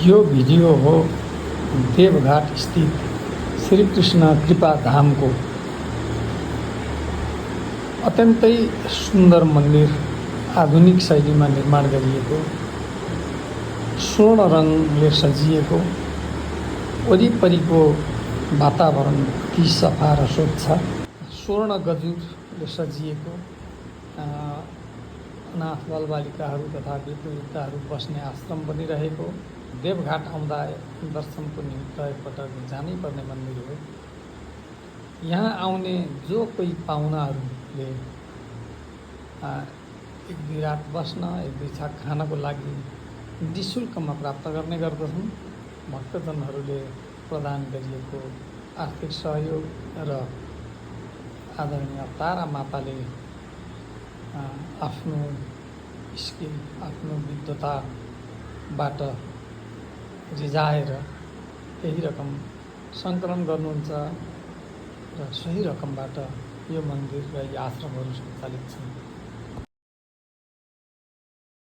यो भिडियो हो देवघाट स्थित श्रीकृष्ण कृपा धामको अत्यन्तै सुन्दर मन्दिर, आधुनिक शैलीमा निर्माण गरिएको, स्वर्ण रङले सजिएको, वरिपरिको वातावरण अति सफा र स्वच्छ, स्वर्ण गजुरले सजिएको, अनाथ बालबालिकाहरू तथा वृद्धवृद्धाहरू बस्ने आश्रम पनि रहेको, देवघाट आउँदा दर्शनको निमित्त एकपटक जानै पर्ने मन्दिर हो। यहाँ आउने जो कोही पाहुनाहरूले एक दुई रात बस्न, एक दुई छाक खानको लागि निःशुल्कमा प्राप्त गर्ने गर्दछन्। भक्तजनहरूले प्रदान गरिएको आर्थिक सहयोग र आदरणीय तारा माताले आफ्नो स्किल, आफ्नो विद्वताबाट रिझाएर केही रकम सङ्कलन गर्नुहुन्छ र सही रकमबाट यो मन्दिर र यी आश्रमहरू सञ्चालित छन्।